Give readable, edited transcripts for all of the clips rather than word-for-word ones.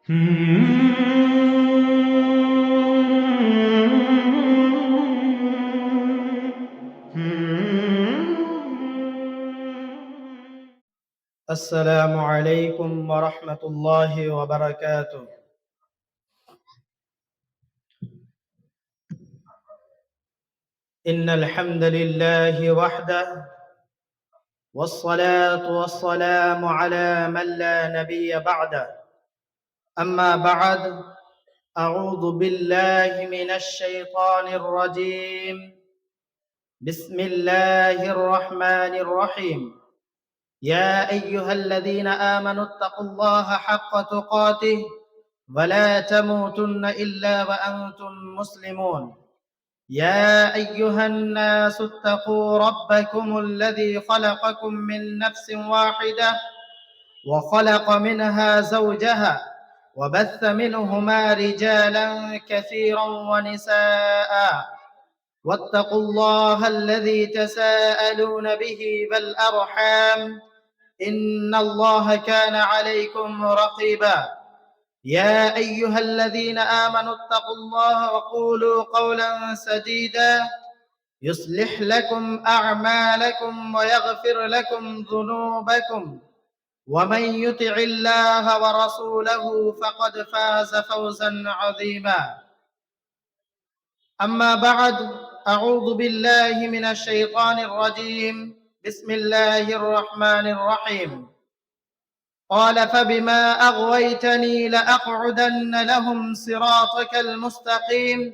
السلام عليكم ورحمة الله وبركاته. إن الحمد لله وحده والصلاة والسلام على من لا نبي بعده. أما بعد، أعوذ بالله من الشيطان الرجيم. بسم الله الرحمن الرحيم. يا أيها الذين آمنوا اتقوا الله حق تقاته ولا تموتن إلا وأنتم مسلمون. يا أيها الناس اتقوا ربكم الذي خلقكم من نفس واحدة وخلق منها زوجها وبث منهما رجالا كثيرا ونساء واتقوا الله الذي تساءلون به والأرحام إن الله كان عليكم رقيبا. يا أيها الذين آمنوا اتقوا الله وقولوا قولا سديدا يصلح لكم أعمالكم ويغفر لكم ذنوبكم ومن يطع الله ورسوله فقد فاز فوزا عظيما. أما بعد، أعوذ بالله من الشيطان الرجيم. بسم الله الرحمن الرحيم. قال فبما أغويتني لأقعدن لهم صراطك المستقيم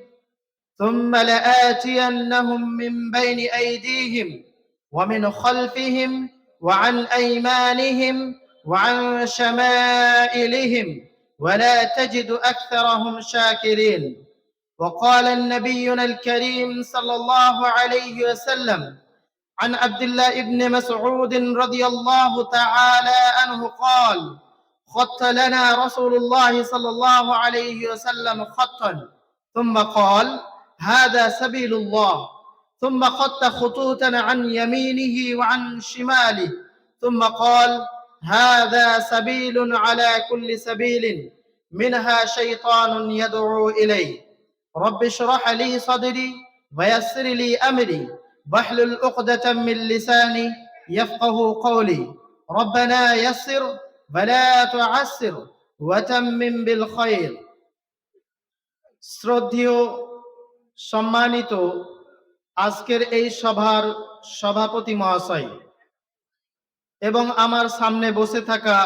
ثم لآتينهم من بين أيديهم ومن خلفهم وعن أيمانهم وعن شمائلهم ولا تجد أكثرهم شاكرين. وقال النبي الكريم صلى الله عليه وسلم عن عبد الله بن مسعود رضي الله تعالى عنه قال: خط لنا رسول الله صلى الله عليه وسلم خطا ثم قال: هذا سبيل الله، ثم خط خطوطا عن يمينه وعن شماله ثم قال: هذا سبيل على كل سبيل منها شيطان يدعو إليه. رب اشرح لي صدري ويسر لي أمري واحلل عقدة من لساني يفقه قولي. ربنا يسر ولا تعسر وتمم بالخير. শ্রদ্ধেয় সম্মানিত আজকের এই সভার সভাপতি মহাশয় এবং আমার সামনে বসে থাকা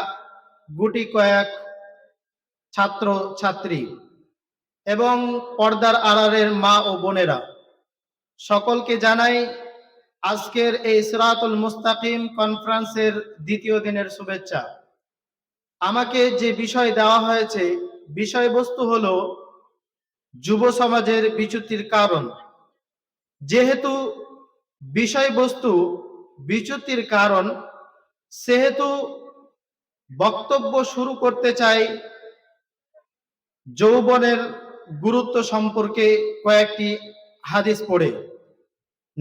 গুটি কয়েক ছাত্র ছাত্রী এবং পর্দার আড়ালের মা ও বোনেরা, সকলকে জানাই আজকের এই সিরাতুল মুস্তাকিম কনফারেন্সের দ্বিতীয় দিনের শুভেচ্ছা। আমাকে যে বিষয় দেওয়া হয়েছে, বিষয়বস্তু হলো যুব সমাজের বিচ্যুতির কারণ। যেহেতু বিষয়বস্তু বিচ্যুতির কারণ, সেহেতু বক্তব্য শুরু করতে চাই যৌবনের গুরুত্ব সম্পর্কে কয়েকটি হাদিস পড়ে।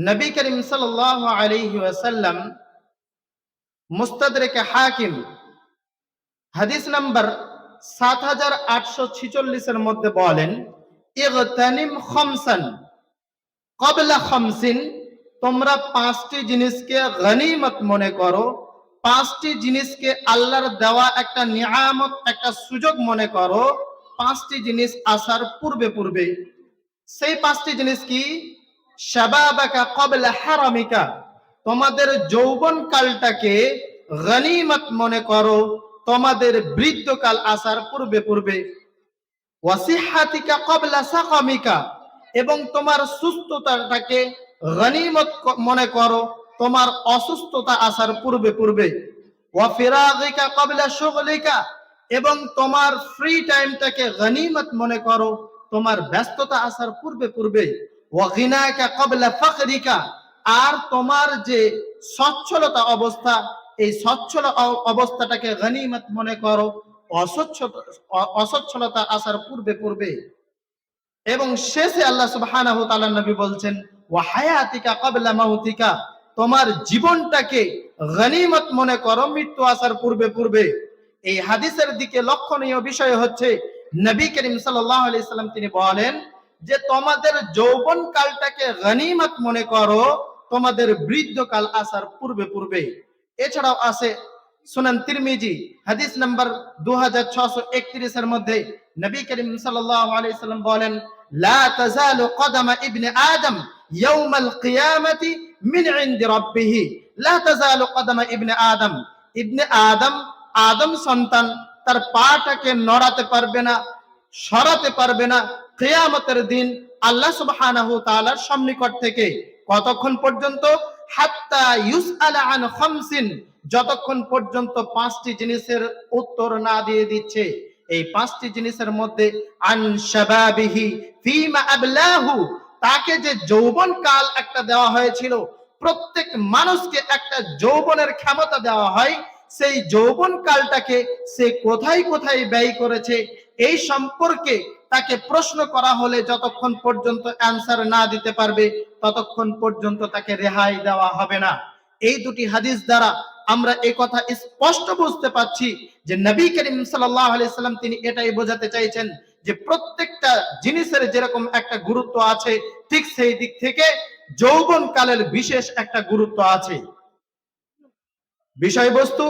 নবী করিম সাল্লাল্লাহু আলাইহি ওয়াসাল্লাম মুস্তাদরাকে হাকিম হাদিস নাম্বার ৭৮৪৬ এর মধ্যে বলেন, ইগতানিম খামসান ক্বাবলা খামসিন, তোমরা পাঁচটি জিনিসকে গনিমত মনে করো, পাঁচটি জিনিসকে আল্লাহর দেওয়া একটা নিয়ামত, একটা সুযোগ মনে করো, পাঁচটি জিনিস আসার পূর্বে পূর্বে। সেই পাঁচটি জিনিস কি? শাবাবাকা ক্বাবলা হারামিকা, তোমাদের যৌবন কালটাকে গনিমত মনে করো তোমাদের বৃদ্ধকাল আসার পূর্বে পূর্বে। ওয়াসিহাতিকা ক্বাবলা সাকামিকা, এবং তোমার সুস্থতাটাকে গনিমত মনে করো তোমার অসুস্থতা আসার পূর্বে পূর্বে। ওয়া ফিরাগিকা ক্বাবলা শুগলিকা, এবং তোমার ফ্রি টাইমটাকে গনিমত মনে করো তোমার ব্যস্ততা আসার পূর্বে পূর্বে। ওয়া গিনাকা ক্বাবলা ফাকরিকা, আর তোমার যে সচ্ছলতা অবস্থা, এই সচ্ছল অবস্থাটাকে গনিমত মনে করো অসচ্ছলতা আসার পূর্বে পূর্বে। এবং শেষে আল্লাহ সুবহানাহু ওয়া তাআলা নবী বলছেন, ওয়া হায়াতিকা ক্বাবলা মাউতিকা, তোমার জীবনটাকে গনিমত মনে করো মৃত্যু আসার পূর্বে পূর্বে। এই হাদিসের দিকে লক্ষণীয় বিষয় হচ্ছে নবী করিম সাল্লাল্লাহু আলাইহি সাল্লাম তিনি বলেন যে তোমাদের যৌবন কালটাকে গনিমত মনে করো তোমাদের বৃদ্ধকাল আসার পূর্বে পূর্বে। এছাড়াও আছে সুনান তিরমিজি হাদিস নাম্বার 2631 এর মধ্যে নবী করিম সাল্লাল্লাহু আলাইহি সাল্লাম বলেন লা তাজালু কদমা ইবনে আদম ইয়াউমাল কিয়ামাতি মিন ইনদি রাব্বিহ। লা তাজালু কদমা ইবনে আদম, ইবনে আদম আদম সন্তান তার পাটাকে নড়াতে পারবে না, সরাতে পারবে না কিয়ামতের দিন আল্লাহ সুবহানাহু ওয়া তাআলার সন্নিকট থেকে। কতক্ষণ পর্যন্ত? হাত্তা ইউসআলা আন খামসিন, যতক্ষণ পর্যন্ত পাঁচটি জিনিসের উত্তর না দিয়ে দিচ্ছে। এই পাঁচটি জিনিসের মধ্যে আন শাবাবিহি ফিমা আবলাহু, তাকে যে যৌবন কাল একটা দেওয়া হয়েছিল, প্রত্যেক মানুষকে একটা যৌবনের ক্ষমতা দেওয়া হয়, সেই যৌবন কালটাকে সে কোথায় কোথায় ব্যয় করেছে এই সম্পর্কে তাকে প্রশ্ন করা হলে যতক্ষণ পর্যন্ত অ্যানসার না দিতে পারবে ততক্ষণ পর্যন্ত তাকে রেহাই দেওয়া হবে না। এই দুটি হাদিস দ্বারা আমরা এই কথা স্পষ্ট বুঝতে পারছি যে নবী করিম সাল্লাল্লাহু আলাইহি সাল্লাম তিনি এটাই বোঝাতে চাইছেন যে প্রত্যেকটা জিনিসের যেরকম একটা গুরুত্ব আছে, ঠিক সেই দিক থেকে যৌবন কালের বিশেষ একটা গুরুত্ব আছে। বিষয়বস্তু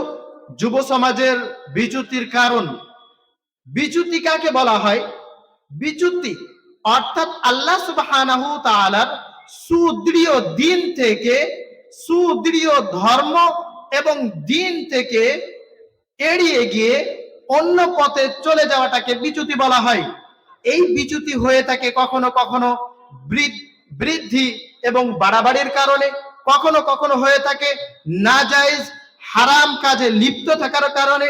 যুব সমাজের বিচ্যুতির কারণ। বিচ্যুতি কাকে বলা হয়? বিচ্যুতি অর্থাৎ আল্লাহ সুবহানাহু ওয়া তাআলার সুদৃঢ় দিন থেকে, সুদৃঢ় ধর্ম এবং দিন থেকে এড়িয়ে গিয়ে অন্য পথে চলে যাওয়াটাকে বিচ্যুতি বলা হয়। এই বিচ্যুতি হয়ে থাকে কখনো কখনো বৃদ্ধি এবং বাড়াবাড়ির কারণে, কখনো কখনো হয়ে থাকে নাজায়েজ হারাম কাজে লিপ্ত থাকার কারণে,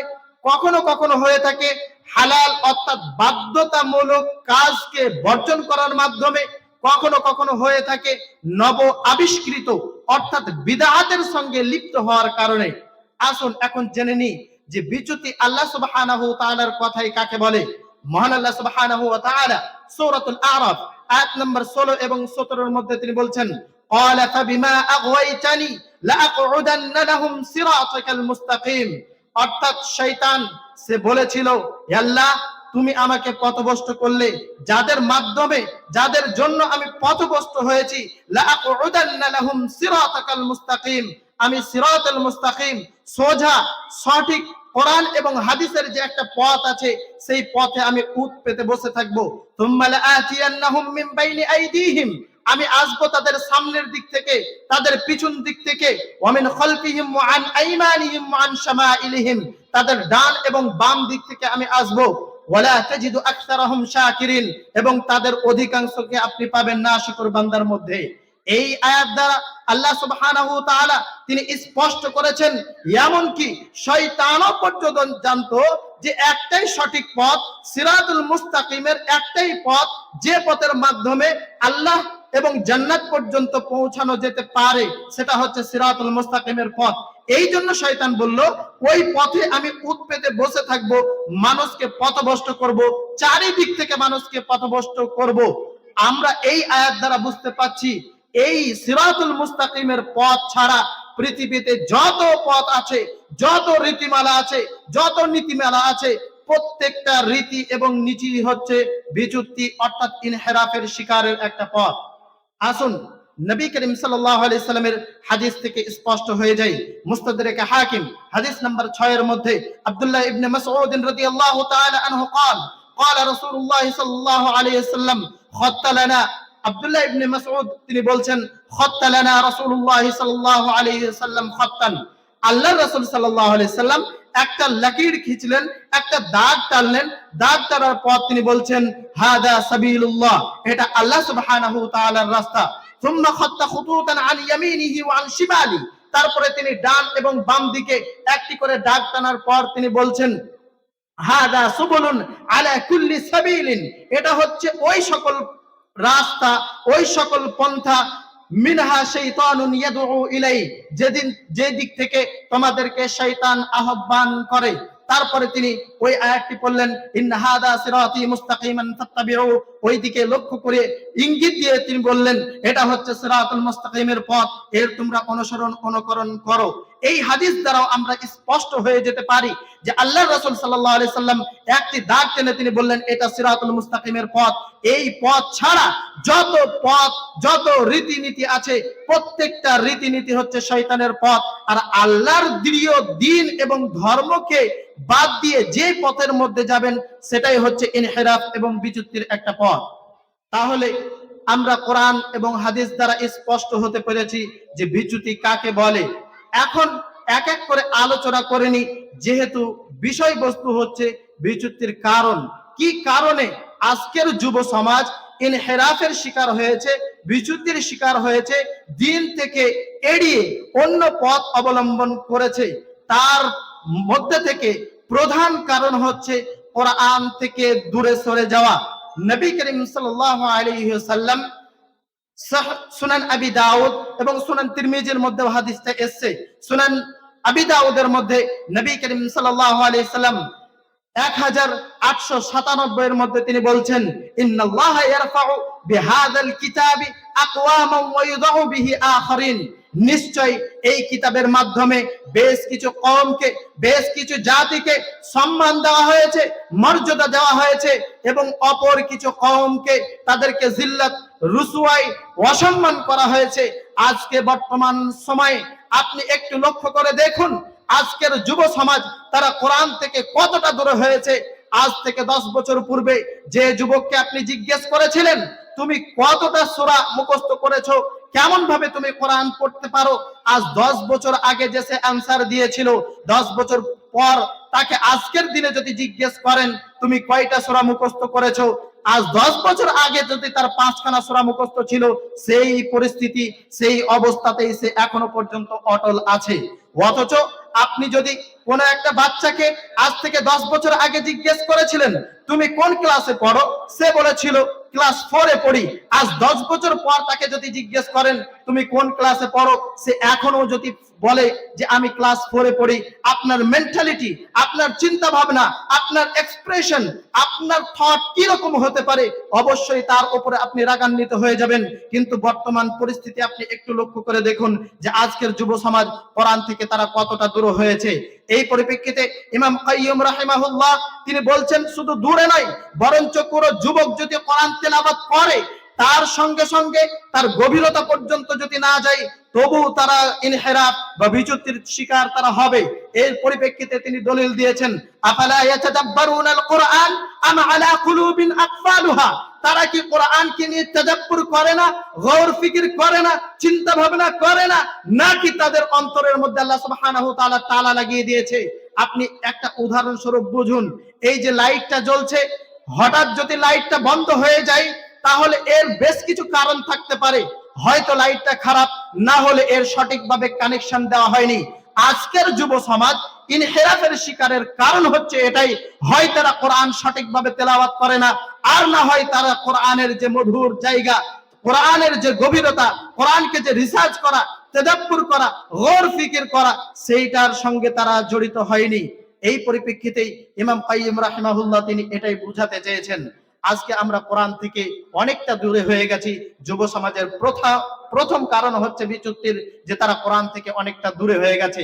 কখনো কখনো হয়ে থাকে হালাল অর্থাৎ বাধ্যতামূলক কাজকে বর্জন করার মাধ্যমে, কখনো কখনো হয়ে থাকে নব আবিষ্কৃত অর্থাৎ বিদআতের সঙ্গে লিপ্ত হওয়ার কারণে। আসুন এখন জেনে নিই যে বিচ্যুতি আল্লাহ সুবহানাহু ওয়া তাআলার কথাই কাকে বলে। মহান আল্লাহ সুবহানাহু ওয়া তাআলা সূরাতুল আরাফ আয়াত নম্বর 16 এবং 17 এর মধ্যে তিনি বলছেন ক্বালা ফাবিমা আগওয়াইতানি লাআকউদান্না লাহুম সিরাতাকাল মুস্তাকিম। অর্থাৎ শয়তান সে বলেছিল, হে আল্লাহ তুমি আমাকে পথভ্রষ্ট করলে, যাদের মাধ্যমে যাদের জন্য আমি পথভ্রষ্ট হয়েছি, লাআকউদান্না লাহুম সিরাতাকাল মুস্তাকিম, আমি সিরাতাল মুস্তাকিম সোজা সঠিক কোরআন এবং হাদিসের যে একটা পথ আছে সেই পথে আমি উত পেতে বসে থাকবো। তুম্মা লাআতিয়ান্নাহুম মিন বাইনি আইদিহিম, আমি আসবো তাদের সামনের দিক থেকে, তাদের পিছন দিক থেকে, ওয়া মিন খালফিহিম ওয়া আন আইমানিহিম ওয়া আন শামাইলিহিম, তাদের ডান এবং বাম দিক থেকে আমি আসবো। ওয়ালা তাজিদু আকসারাহুম শাকিরিন, এবং তাদের অধিকাংশকে আপনি পাবেন নাশকর বান্দার মধ্যে। এই আয়াত দ্বারা আল্লাহ সুবহানাহু ওয়া তাআলা তিনি স্পষ্ট করেছেন, এমন কি শয়তানও পর্যন্ত জানতো যে একটাই সঠিক পথ, সিরাতুল মুস্তাকিমের একটাই পথ, যে পথের মাধ্যমে আল্লাহ এবং জান্নাত পর্যন্ত পৌঁছানো যেতে পারে, সেটা হচ্ছে সিরাতুল মুস্তাকিমের পথ। এই জন্য শয়তান বলল ওই পথে আমি উত পেতে বসে থাকবো, মানুষকে পথভ্রষ্ট করব, চারিদিক থেকে মানুষকে পথভ্রষ্ট করব। আমরা এই আয়াত দ্বারা বুঝতে পাচ্ছি এই সিরাতুল মুস্তাকিমের পথ ছাড়া পৃথিবীতে যত পথ আছে, যত রীতিমালা আছে, যত নীতিমালা আছে, প্রত্যেকটা রীতি এবং নীতি হচ্ছে বিচ্যুতি অর্থাৎ ইনহেরাফের শিকারের একটা পথ। আসুন নবী করিম সাল্লাল্লাহু আলাইহি সাল্লামের হাদিস থেকে স্পষ্ট হয়ে যায়। মুস্তাদরাক হাকিম হাদিস নাম্বার 6 এর মধ্যে আব্দুল্লাহ ইবনে মাসউদ রাদিয়াল্লাহু তাআলা আনহু قال قال رسول الله صلى الله عليه وسلم خط لنا, আব্দুল্লাহ ইবনে মাসউদ তিনি বলছেন খত্ত লানা রাসূলুল্লাহ সাল্লাল্লাহু আলাইহি ওয়াসাল্লাম খত্তান, আল্লাহর রাসূল সাল্লাল্লাহু আলাইহি সাল্লাম একটা লাকির খিঁচলেন, একটা দাগ টানলেন, দাগ টানার পর তিনি বলছেন হাদা সাবিলুল্লাহ, এটা আল্লাহ সুবহানাহু ওয়া তাআলার রাস্তা। সুম্মা খাত্তা খুতুতান আন ইয়ামিনিহি ওয়া আন শিমালি, তারপরে তিনি ডান এবং বাম দিকে একটি করে দাগ টানার পর তিনি বলছেন হাদা সুবুলুন আলা কুল্লি সাবিলিন, এটা হচ্ছে ওই সকল রাস্তা, ওই সকল পন্থা, মিনহা শাইতানুন ইয়াদউ ইলাই, যেদিন যে দিক থেকে তোমাদেরকে শয়তান আহ্বান করে। তারপরে তিনি ওই আয়াতটি পড়লেন ইন্না হাদা সিরাতি মুস্তাকিমান ফাত্তাবিউ ওই দিকে লক্ষ্য করে ইঙ্গিত দিয়ে তিনি বললেন, এটা হচ্ছে সিরাতুল মুস্তাকিমের পথ, এর তোমরা অনুকরণ করো। এই হাদিস দ্বারাও আমরা স্পষ্ট হয়ে যেতে পারি যে আল্লাহর রাসূল সাল্লাল্লাহু আলাইহি সাল্লাম একটি দাগ টেনে তিনি বললেন, এটা সিরাতুল মুস্তাকিমের পথ। এই পথ ছাড়া যত রীতিনীতি আছে, প্রত্যেকটা রীতিনীতি হচ্ছে শয়তানের পথ। আর আল্লাহর দ্বিন এবং ধর্মকে বাদ দিয়ে যে পথের মধ্যে যাবেন, সেটাই হচ্ছে ইনহিরাফ এবং বিচ্যুতির একটা পথ। তাহলে আমরা কোরআন এবং হাদিস দ্বারা স্পষ্ট হতে পেরেছি যে বিচ্যুতি কাকে বলে। এখন এক এক করে আলোচনা করে নি, যেহেতু বিষয়বস্তু হচ্ছে বিচ্যুতির কারণ। কি কারণে আজকের যুব সমাজ ইনহিরাফের শিকার হয়েছে, বিচ্যুতির শিকার হয়েছে, দিন থেকে এড়িয়ে অন্য পথ অবলম্বন করেছে, তার মধ্যে থেকে প্রধান কারণ হচ্ছে কোরআন থেকে দূরে সরে যাওয়া। নবী করিম সাল্লাল্লাহু আলাইহি ওয়াসাল্লাম সুনান আবি দাউদ এবং সুনান তিরমিজির মধ্যে হাদিসটা এসেছে। সুনান আবি দাউদের মধ্যে নবী করিম সাল্লাল্লাহু আলাইহি সাল্লাম 1897 এর মধ্যে তিনি বলছেন, ইন্নাল্লাহা ইয়ারফাউ বিহাযাল কিতাবি আকওয়ামান ওয়া ইউযাউ বিহি আখারিন। নিশ্চয় এই কিতাবের মাধ্যমে বেশ কিছু কওমকে, বেশ কিছু জাতিকে সম্মান দেওয়া হয়েছে, মর্যাদা দেওয়া হয়েছে, এবং অপর কিছু কওমকে তাদেরকে জিল্লাত, রুসওয়াই, অসম্মান করা হয়েছে। আজকে বর্তমান সময়ে আপনি একটু লক্ষ্য করে দেখুন, আজকের যুব সমাজ তারা কোরআন থেকে কতটা দূরে হয়েছে। আজ থেকে 10 বছর পূর্বে যে যুবককে আপনি জিজ্ঞেস করেছিলেন, তুমি কতটা সূরা মুখস্থ করেছো, কেমন ভাবে তুমি কোরআন পড়তে পারো, আজ 10 বছর আগে যে সে আনসার দিয়েছিল, 10 বছর পর তাকে আজকের দিনে যদি জিজ্ঞেস করেন তুমি কয়টা সূরা মুখস্থ করেছো, আজ 10 বছর আগে যদি তার 5খানা সূরা মুখস্থ ছিল, সেই পরিস্থিতি, সেই অবস্থাতেই সে এখনো পর্যন্ত অটল আছে। অথচ আপনি যদি কোন একটা বাচ্চাকে আজ থেকে 10 বছর আগে জিজ্ঞেস করেছিলেন তুমি কোন ক্লাসে পড়ো, সে বলেছিল ক্লাস 4 এ পড়ি। আজ 10 বছর পর তাকে যদি জিজ্ঞেস করেন তুমি কোন ক্লাসে পড়ো, সে এখনো যদি বলে যে আমি ক্লাস 4 এ পড়ি, আপনার মেন্টালিটি, আপনার চিন্তা ভাবনা, আপনার এক্সপ্রেশন, আপনার থট কি রকম হতে পারে, অবশ্যই তার উপরে আপনি রাগান্বিত হয়ে যাবেন। কিন্তু বর্তমান পরিস্থিতি আপনি একটু লক্ষ্য করে দেখুন যে আজকের যুব সমাজ কোরআন থেকে তারা কতটা দূর হয়েছে। এই পরিপ্রেক্ষিতে ইমাম কাইয়্যিম রাহিমাহুল্লাহ তিনি বলছেন, শুধু দূরে নয়, বরঞ্চ কোনো যুবক যদি কোরআন তেলাওয়াত করে, তার সঙ্গে সঙ্গে তার গভীরতা পর্যন্ত যদি না যায়, তবু তারা ইনহিরাফ বা বিচ্যুতির শিকার তারা হবে। এর পরিপ্রেক্ষিতে তিনি দলিল দিয়েছেন, আফালা ইয়াতাদাব্বারুনাল কুরআন আম আলা কুলুবিন আকফালুহা। তারা কি কোরআনকে নিয়ে তাদাব্বুর করে না, গৌর ফিকির করে না, চিন্তা ভাবনা করে না, নাকি তাদের অন্তরের মধ্যে আল্লাহ সুবহানাহু ওয়া তাআলা তালা লাগিয়ে দিয়েছে? আপনি একটা উদাহরণ স্বরূপ বুঝুন, এই যে লাইটটা জ্বলছে, হঠাৎ যদি লাইটটা বন্ধ হয়ে যায়, তাহলে এর বেশ কিছু কারণ থাকতে পারে। হয়তো লাইটটা খারাপ, না হলে এর সঠিকভাবে কানেকশন দেওয়া হয়নি। আজকের যুব সমাজ ইনহিরাফের শিকারের কারণ হচ্ছে এটাই, হয় তারা কোরআন সঠিকভাবে তেলাওয়াত করে না, আর না হয় তারা কোরআনের যে মধুর জায়গা, কোরআনের যে গভীরতা, কোরআনকে যে রিসার্চ করা, তাদাব্বুর করা, গৌর ফিকির করা, সেইটার সঙ্গে তারা জড়িত হয়নি। এই পরিপ্রেক্ষিতে ইমাম কাইয়্যিম রাহিমাহুল্লাহ তিনি এটাই বুঝাতে চেয়েছেন। আজকে আমরা কোরআন থেকে অনেকটা দূরে হয়ে গেছি। যুব সমাজের প্রথম কারণ হচ্ছে বিচ্যুতির, যে তারা কোরআন থেকে অনেকটা দূরে হয়ে গেছে।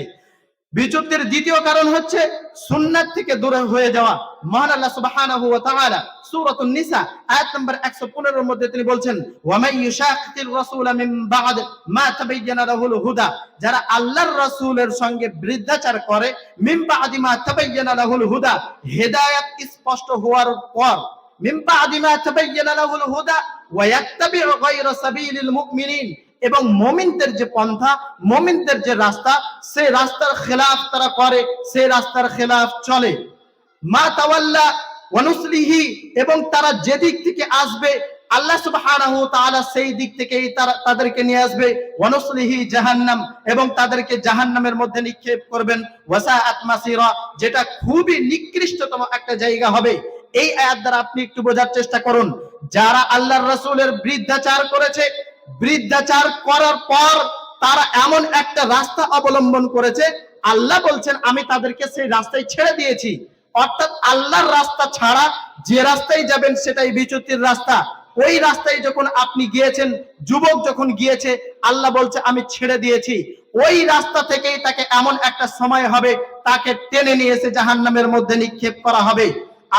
বিচ্যুতির দ্বিতীয় কারণ হচ্ছে সুন্নাত থেকে দূরে হয়ে যাওয়া। মহান আল্লাহ সুবহানাহু ওয়া তাআলা সূরাতুন নিসা আয়াত নম্বর 115 এর মধ্যে তিনি বলছেন, ওয়া মান ইউশাকির রাসূল মিন বা'দ মা তাবায়্যানা লাহুল হুদা। যারা আল্লাহর রাসূলের সঙ্গে বিরুদ্ধাচার করে, মিন বা'দি মা তাবায়্যানা লাহুল হুদা, হেদায়েত স্পষ্ট হওয়ার পর, মিন বা'দি মা তাবায়্যানা লাহুল হুদা ওয়া ইয়াত্তাবি' গায়রা সাবিলিল মুমিনিন, এবং মুমিনদের যে পন্থা, মুমিনদের যে রাস্তা, সেই রাস্তার খেলাফ তারা করে, সেই রাস্তার খেলাফ চলে। মা তাওয়াল্লা ওয়া নুসলিহি, এবং তারা যে দিক থেকে আসবে আল্লাহ সুবহানাহু ওয়া তাআলা সেই দিক থেকেই তাদেরকে নিয়ে আসবে। ওয়া নুসলিহি জাহান্নাম, এবং তাদেরকে জাহান্নামের মধ্যে নিক্ষেপ করবেন। ওয়াসাআত মাসিরা, যেটা খুবই নিকৃষ্টতম একটা জায়গা হবে। এই আয়াত দ্বারা আপনি একটু বোঝার চেষ্টা করুন, যারা আল্লাহর রাসূলের বিরুদ্ধাচার করেছে, বিরুদ্ধাচার করার পর তারা এমন একটা রাস্তা অবলম্বন করেছে, আল্লাহ বলছেন আমি তাদেরকে সেই রাস্তায় ছেড়ে দিয়েছি। অর্থাৎ আল্লাহর রাস্তা ছাড়া যে রাস্তায় যাবেন সেটাই বিচ্যুতির রাস্তা। ওই রাস্তায় যখন আপনি গিয়েছেন, যুবক যখন গিয়েছে, আল্লাহ বলছে আমি ছেড়ে দিয়েছি। ওই রাস্তা থেকেই তাকে এমন একটা সময় হবে, তাকে টেনে নিয়ে এসে জাহান্নামের মধ্যে নিক্ষেপ করা হবে।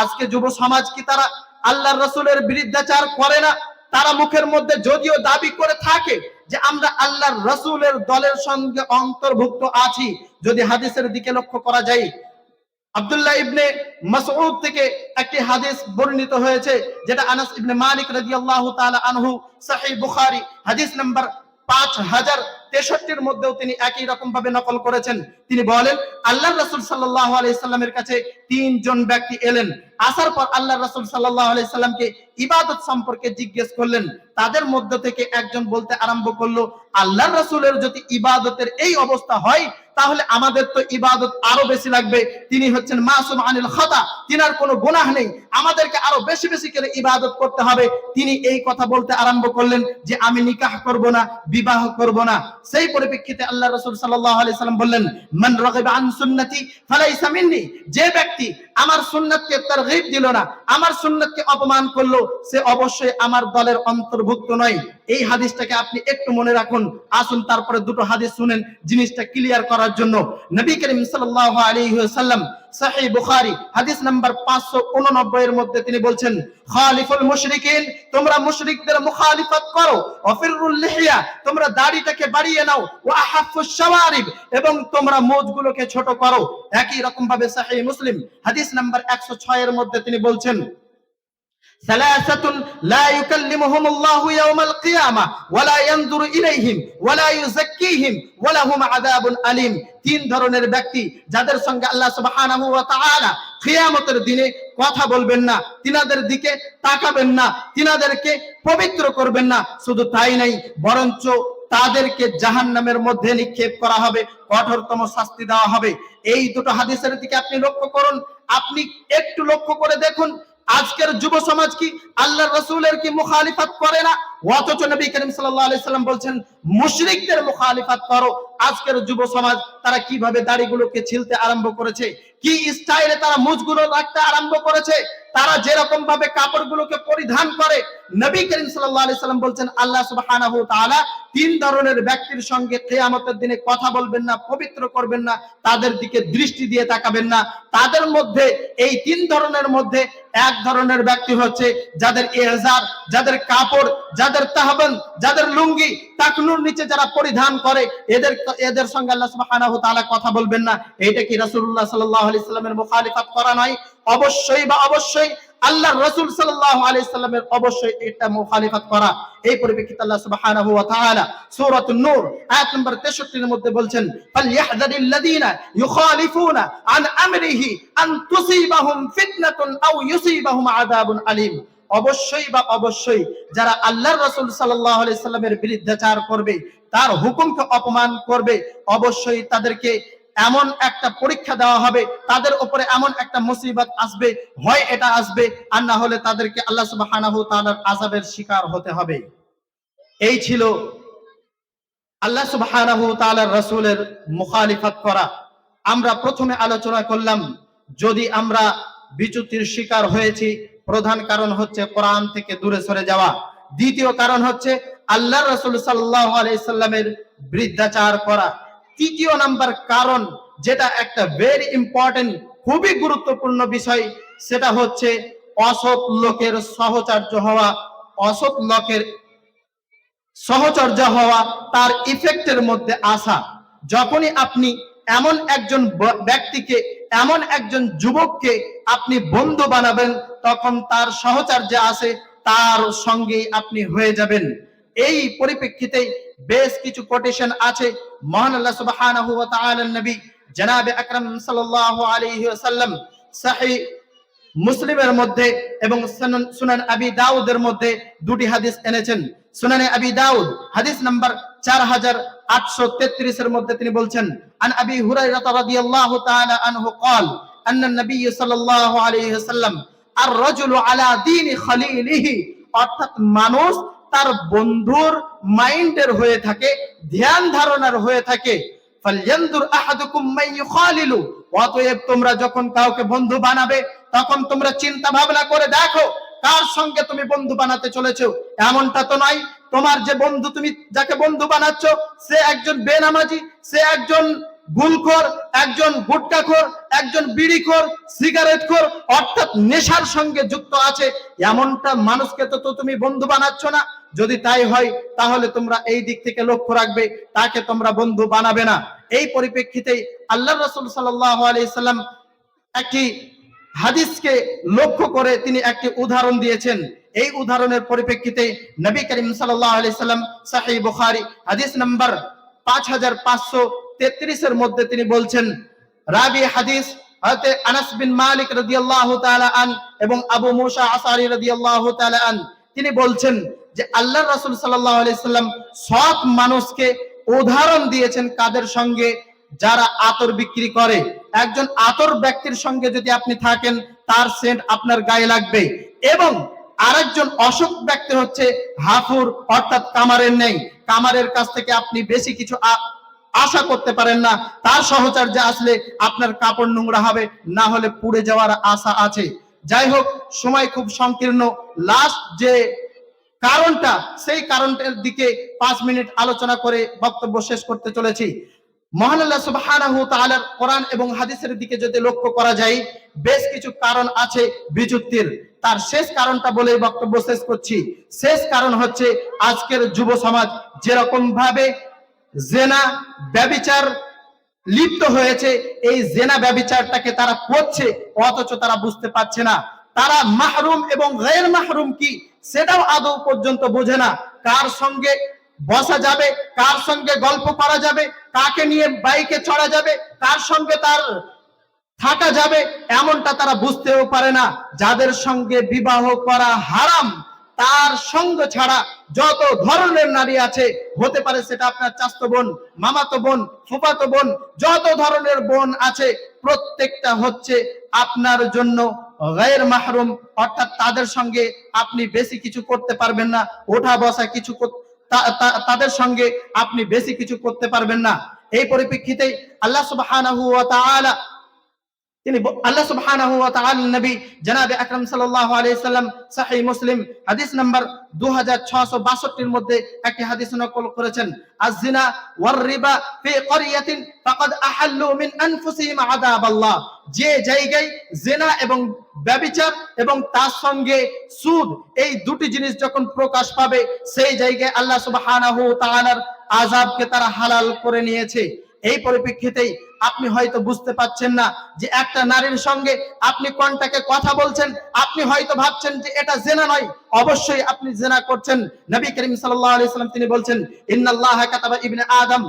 আজকে যুব সমাজ কি তারা আল্লাহর রাসূলের বিরুদ্ধাচার করে না? তারা মুখের মধ্যে যদিও দাবি করে থাকে যে আমরা আল্লাহর রাসূলের দলের সঙ্গে অন্তর্ভুক্ত আছি। যদি হাদিসের দিকে লক্ষ্য করা যায়, আব্দুল্লাহ ইবনে মাসউদ থেকে একটি হাদিস বর্ণিত হয়েছে, যেটা আনাস ইবনে মালিক রাদিয়াল্লাহু তাআলা আনহু সহিহ বুখারী হাদিস নাম্বার 5063 এর মধ্যেও তিনি একই রকম ভাবে নকল করেছেন। তিনি বলেন, আল্লাহর রাসূল সাল্লাল্লাহু আলাইহি সাল্লামের কাছে তিনজন ব্যক্তি এলেন। আসার পর আল্লাহর রাসূল সাল্লাল্লাহু আলাইহি সাল্লামকে ইবাদত সম্পর্কে জিজ্ঞেস করলেন। তাদের মধ্য থেকে একজন বলতে আরম্ভ করলো, আল্লাহর রাসূলের যদি ইবাদতের এই অবস্থা হয় তাহলে আমাদের তো ইবাদত আরো বেশি লাগবে। তিনি হচ্ছেন মাসুম আনিল খাতা, তিনার কোনো গুনাহ নেই, আমাদেরকে আরো বেশি বেশি করে ইবাদত করতে হবে। তিনি এই কথা বলতে আরম্ভ করলেন যে আমি নিকাহ করব না, বিবাহ করব না। সেই পরিপ্রেক্ষিতে আল্লাহ রাসূল সাল্লাল্লাহু আলাইহি সাল্লাম বললেন, মান রাগিবা আন সুন্নতি ফালাইসা মিন্নি, যে ব্যক্তি আমার সুন্নাতকে তারগীব দিল না, আমার সুন্নাতকে অপমান করলো, সে অবশ্যই আমার দলের অন্তর্ভুক্ত নয়। এই হাদিসটাকে আপনি একটু মনে রাখুন। আসুন তারপরে দুটো হাদিস শুনেন জিনিসটা ক্লিয়ার করার জন্য। নবী করিম সাল্লাল্লাহু আলাইহি ওয়াসাল্লাম সহিহ বুখারী হাদিস নাম্বার 589 এর মধ্যে তিনি বলছেন, খালিফুল মুশরিকিন, তোমরা মুশরিকদের মুখালিফত করো, ওয়াফিরুল লিহিয়া, তোমরা দাড়িটাকে বাড়িয়ে নাও, ওয়া আহাফুশ শাওয়ারিব, এবং তোমরা মুজগুলোকে ছোট করো। একই রকম ভাবে সহিহ মুসলিম হাদিস নাম্বার 106 এর মধ্যে তিনি বলছেন, সালাসাতুন লা ইউকাল্লিমুহুমুল্লাহু ইয়াওমাল কিয়ামা ওয়া লা ইয়ানজুরু ইলাইহিম ওয়া লা ইউযাক্কিহিম ওয়া লাহুম আযাবুন আলীম। তিন ধরনের ব্যক্তি যাদের সঙ্গে আল্লাহ সুবহানাহু ওয়া তাআলা কিয়ামতের দিনে কথা বলবেন না, তিনাদের দিকে তাকাবেন না, তিনাদেরকে পবিত্র করবেন না। শুধু তাই নাই, বরঞ্চ তাদেরকে জাহান্নামের মধ্যে নিক্ষেপ করা হবে, কঠোরতম শাস্তি দেওয়া হবে। এই দুটো হাদিসের দিকে আপনি লক্ষ্য করুন। আপনি একটু লক্ষ্য করে দেখুন, আজকের যুব সমাজ কি আল্লাহর রাসূলের কি মুখালিফাত করে না? অথচ নবী করিম সাল্লাল্লাহু আলাইহি সাল্লাম বলছেন মুশরিকদের মুখালিফাত করো। আজকের যুব সমাজ তারা কিভাবে দাড়িগুলোকে ছিলতে আরম্ভ করেছে, কি স্টাইলে তারা মুজগুলো রাখতে আরম্ভ করেছে, তারা যেরকম ভাবে কাপড়গুলোকে পরিধান করে। নবী করিম সাল্লাল্লাহু আলাইহি সাল্লাম বলছেন আল্লাহ সুবহানাহু ওয়া তাআলা তিন ধরনের ব্যক্তির সঙ্গে কিয়ামতের দিনে কথা বলবেন না, পবিত্র করবেন না, তাদের দিকে দৃষ্টি দিয়ে তাকাবেন না। তাদের মধ্যে এই তিন ধরনের মধ্যে এক ধরনের ব্যক্তি হচ্ছে যাদের ইজার, যাদের কাপড়, যাদের তাহবান, যাদের লুঙ্গি টাকনুর নিচে যারা পরিধান করে, এদের সঙ্গে আল্লাহ সুবহানাহু ওয়া তাআলা কথা বলবেন না। এটা কি রাসূলুল্লাহ সাল্লাল্লাহু আলাইহি সাল্লামের মুখালিফাত করা নয়? অবশ্যই বা অবশ্যই আল্লাহর রাসূল সাল্লাল্লাহু আলাইহি সাল্লামের অবশ্যই এটা মুখালিফাত করা। এই পরিপ্রেক্ষিতে আল্লাহ সুবহানাহু ওয়া তাআলা সূরাতুন নূর আয়াত নম্বর 63 এর মধ্যে বলছেন, ফালইহযারিল্লাযীনা ইউখালিফুনা আন আমরিহি আন তুসিবাহুম ফিতনাতুন আও ইউসিবাহুম আযাবুন আলীম। অবশ্যই বা অবশ্যই যারা আল্লাহর রাসূল সাল্লাল্লাহু আলাইহি সাল্লামের বিরুদ্ধাচার করবে, তার হুকুমকে অপমান করবে, অবশ্যই তাদেরকে এমন একটা পরীক্ষা দেওয়া হবে, তাদের উপরে এমন একটা মুসিবত আসবে, হয় এটা আসবে আর না হলে তাদেরকে আল্লাহ সুবহানাহু ওয়া তাআলার আযাবের শিকার হতে হবে। এই ছিল আল্লাহ সুবহানাহু ওয়া তাআলার রাসূলের মুখালিফাত করা। আমরা প্রথমে আলোচনা করলাম, যদি আমরা বিচ্যুতির শিকার হয়েছি, প্রধান কারণ হচ্ছে কোরআন থেকে দূরে সরে যাওয়া। দ্বিতীয় কারণ হচ্ছে আল্লাহর রাসূল সাল্লাল্লাহু আলাইহি সাল্লামের বিরুদ্ধাচার করা। তৃতীয় নাম্বার কারণ, যেটা একটা ভেরি ইম্পর্টেন্ট, খুবই গুরুত্বপূর্ণ বিষয়, সেটা হচ্ছে অসৎ লোকের সহচর্য হওয়া। অসৎ লোকের সহচর্য হওয়া, তার ইফেক্টের মধ্যে আসা। যখনই আপনি এমন একজন ব্যক্তিকে, এমন একজন যুবককে আপনি বন্ধু বানাবেন, তখন তার সহচর্যে আসে, তার সঙ্গে আপনি হয়ে যাবেন। এই পরিপ্রেক্ষিতে বেশ কিছু কোটেশন আছে। মহান আল্লাহ সুবহানাহু ওয়া তাআলার নবী জনাবে আকরাম সাল্লাল্লাহু আলাইহি ওয়াসাল্লাম সহিহ মুসলিমের মধ্যে এবং সুনান আবি দাউদের মধ্যে দুটি হাদিস এনেছেন। সুনানে আবি দাউদ হাদিস নাম্বার 4833 এর মধ্যে তিনি বলছেন, আন আবি হুরায়রা রাদিয়াল্লাহু তাআলা আনহু قال ان النبي صلى الله عليه وسلم الرجل على دين خليله, অর্থাৎ মানুষ তার বন্ধুর মাইন্ডের হয়ে থাকে, ধ্যান ধারণার হয়ে থাকে। ফালয়ানজুর আহাদুকুম মান ইউখালিলু অতএব তোমরা যখন কাউকে বন্ধু বানাবে তখন তোমরা চিন্তা ভাবনা করে দেখো কার সঙ্গে তুমি বন্ধু বানাতে চলেছো। এমনটা তো নয় তোমার যে বন্ধু, তুমি যাকে বন্ধু বানাচ্ছ সে একজন বেনামাজি, সে একজন গুলখোর, একজন গুটখাখোর, একজন বিড়িখোর, সিগারেটখোর, অর্থাৎ নেশার সঙ্গে যুক্ত আছে, এমনটা মানুষকে তো তুমি বন্ধু বানাচ্ছ না। যদি তাই হয় তাহলে তোমরা এই দিক থেকে লক্ষ্য রাখবে, তাকে তোমরা বন্ধু বানাবে না। এই পরিপ্রেক্ষিতে আল্লাহ রাসূল সাল্লাল্লাহু আলাইহি সাল্লাম একটি হাদিসকে লক্ষ্য করে তিনি একটি উদাহরণ দিয়েছেন। এই উদাহরণের পরিপ্রেক্ষিতে নবী করিম সাল্লাল্লাহু আলাইহি সাল্লাম সহিহ বুখারী হাদিস নাম্বার 5533 এর মধ্যে তিনি বলছেন, রাবি হাদিস হযরত আনাস বিন মালিক রাদিয়াল্লাহু তাআলা আন এবং আবু মুসা আশআরী রাদিয়াল্লাহু তাআলা আন, তিনি বলছেন যে আল্লাহর রাসূল সাল্লাল্লাহু আলাইহি সাল্লাম সৎ মানুষকে উদাহরণ দিয়েছেন কাদের সঙ্গে, যারা আতর বিক্রি করে। একজন আতর ব্যক্তির সঙ্গে যদি আপনি থাকেন তার সেন্ট আপনার গায়ে লাগবে, এবং আরেকজন অসুখ ব্যক্তি হচ্ছে হাফুর, অর্থাৎ কামারের নেই, কামারের কাছ থেকে আপনি বেশি কিছু আশা করতে পারেন না, তার সহচর্যে আসলে আপনার কাপড় নোংরা হবে, না হলে পুড়ে যাওয়ার আশা আছে। যাই হোক, সময় খুব সংকীর্ণ, লাস্ট যে কারণটা সেই কারণটার দিকে 5 মিনিট আলোচনা করে বক্তব্য শেষ করতে চলেছি। মহান আল্লাহ সুবহানাহু ওয়া তাআলার কোরআন এবং হাদিসের দিকে যদি লক্ষ্য করা যায়, বেশ কিছু কারণ আছে বিচ্যুতির। তার শেষ কারণটা বলে বক্তব্য শেষ করছি। শেষ কারণ হচ্ছে আজকের যুব সমাজ যেরকম ভাবে জেনা ব্যভিচার লিপ্ত হয়েছে, এই জেনা ব্যভিচারটাকে তারা করছে অথচ তারা বুঝতে পারছে না। তারা মাহরুম এবং গায়র মাহরুম কি সেটাও আদৌ পর্যন্ত বোঝে না। কার সঙ্গে বসা যাবে, কার সঙ্গে গল্প করা যাবে, কাকে নিয়ে বাইকে চড়া যাবে, কার সঙ্গে তার থাকা যাবে, এমনটা তারা বুঝতেও পারে না। যাদের সঙ্গে বিবাহ করা হারাম তার সঙ্গ ছাড়া যত ধরনের নারী আছে, হতে পারে সেটা আপনার চাচাতো বোন, মামাতো বোন, ফুফাতো বোন, যত ধরনের বোন আছে প্রত্যেকটা হচ্ছে আপনার জন্য গায়র মাহরুম, অর্থাৎ তাদের সঙ্গে আপনি বেশি কিছু করতে পারবেন না, ওঠা বসা কিছু তাদের সঙ্গে আপনি বেশি কিছু করতে পারবেন না। এই পরিপ্রেক্ষিতে আল্লাহ সুবহানাহু ওয়া তাআলা আল্লাহ সুবহানাহু ওয়া তাআলা নবী জনাবে আকরাম সাল্লাল্লাহু আলাইহি সাল্লাম সহিহ মুসলিম হাদিস নাম্বার 2662 এর মধ্যে একটি হাদিস নকল করেছেন, আয-যিনা ওয়ার রিবা ফি ক্বরিয়াতিন ফাকাদ আহাল্লু মিন আনফুসিহিম আযাবাল্লাহ। যে জায়গায় জিনা এবং ব্যভিচার এবং তার সঙ্গে সুদ, এই দুটি জিনিস যখন প্রকাশ পাবে সেই জায়গায় আল্লাহ সুবহানাহু ওয়া তাআলার আযাবকে তারা হালাল করে নিয়েছে। এই পরিপ্রেক্ষিতেই আপনি হয়তো বুঝতে পাচ্ছেন না যে একটা নারীর সঙ্গে আপনি কন্টাক্টে কথা বলছেন, আপনি হয়তো ভাবছেন যে এটা জিনা নয়, অবশ্যই আপনি জিনা করছেন। নবী করিম সাল্লাল্লাহু আলাইহি সাল্লাম তিনি বলছেন, ইন্নাল্লাহা কাতাবা ইবনে আদম,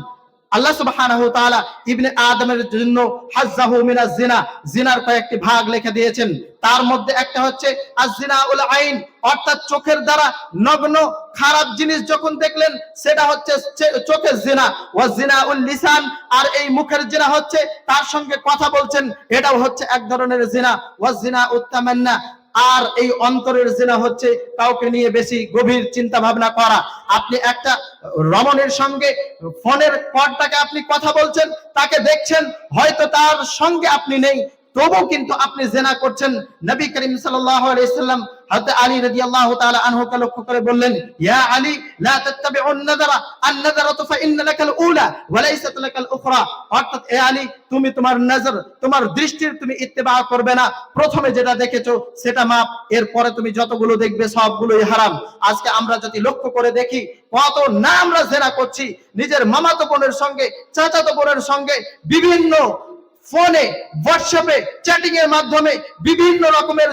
আল্লাহ সুবহানাহু ওয়া তাআলা ইবনে আদমের জন্য হাজ্জাহু মিনাজ জিনা, জিনার কয়েকটি ভাগ লিখে দিয়েছেন। তার মধ্যে একটা হচ্ছে আয-যিনাউল আইন, অর্থাৎ চোখের দ্বারা নগ্ন খারাপ জিনিস যখন দেখলেন সেটা হচ্ছে চোখের জিনা। ওয়া যিনাউল লিসান, আর এই মুখের জিনা হচ্ছে তার সঙ্গে কথা বলছেন, এটাও হচ্ছে এক ধরনের জিনা। ওয়া যিনাউত তামান্না, আর এই অন্তরের জিনা হচ্ছে কাউকে নিয়ে বেশি গভীর চিন্তা ভাবনা করা। আপনি একটা রমণীর সঙ্গে ফোনের পর্দাকে আপনি কথা বলছেন, তাকে দেখছেন, হয়তো তার সঙ্গে আপনি নেই, তবুও কিন্তু আপনি জিনা করছেন। নবী করিম সাল্লাল্লাহু আলাইহি সাল্লাম হযরত আলী রাদিয়াল্লাহু তাআলা আনহুকে লক্ষ্য করে বললেন, ইয়া আলী লা তাত্তাবিউন নাযারা, আন-নাযারাতু ফাইন্না লাকাল উলা ওয়া লাইসাত লাকাল উখরা। অর্থাৎ এ আলী, তুমি তোমার নজর, তোমার দৃষ্টির তুমি ইত্তেবা করবে না, প্রথমে যেটা দেখেছো সেটা মাপ, এরপরে তুমি যতগুলো দেখবে সবগুলোই হারাম। আজকে আমরা যদি লক্ষ্য করে দেখি কত না আমরা জিনা করছি, নিজের মামাতো বোনের সঙ্গে, চাচাতো বোনের সঙ্গে বিভিন্ন ফোনে, হোয়াটসঅ্যাপে, চ্যাটিং এর মাধ্যমে বিভিন্ন রকমের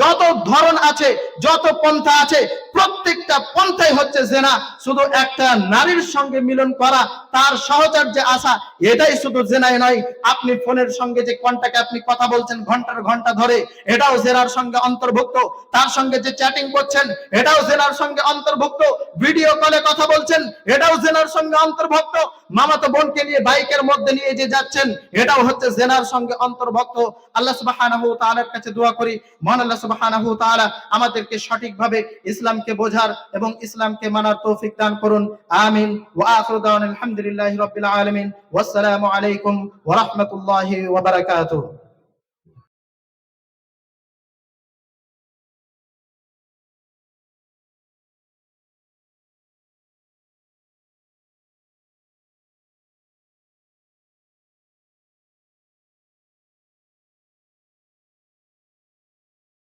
যত ধরন আছে, যত পন্থা আছে, প্রত্যেকটা পন্থাই হচ্ছে জিনা। শুধু একটা নারীর সঙ্গে মিলন করা, তার সহচর্যে আসা, এটাই শুধু জিনাই নয়। আপনি ফোনের সঙ্গে যে কন্টাক্টে আপনি কথা বলছেন ঘন্টার ঘন্টা ধরে, এটাও জিনার সঙ্গে অন্তর্ভুক্ত। তার সঙ্গে যে চ্যাটিং করছেন, এটাও জিনার সঙ্গে অন্তর্ভুক্ত। ভিডিও কলে কথা বলছেন, এটাও জিনার সঙ্গে অন্তর্ভুক্ত। মামাতো বোনকে নিয়ে বাইকের মধ্যে নিয়ে যে যাচ্ছেন, এটাও হচ্ছে জিনার সঙ্গে অন্তর্ভুক্ত। আল্লাহ সুবহানাহু ওয়া তাআলার কাছে দোয়া করি, মহান আল্লাহ সুবহানাহু ওয়া তাআলা আমাদেরকে সঠিকভাবে ইসলামকে ইসলামকে বোঝার এবং ইসলামকে মানার তৌফিক দান করুন। আমিন। ওয়া আখিরু দাওয়ানা আলহামদুলিল্লাহি রাব্বিল আলামিন। ওয়াসসালামু আলাইকুম ওয়া রাহমাতুল্লাহি ওয়া বারাকাতুহু।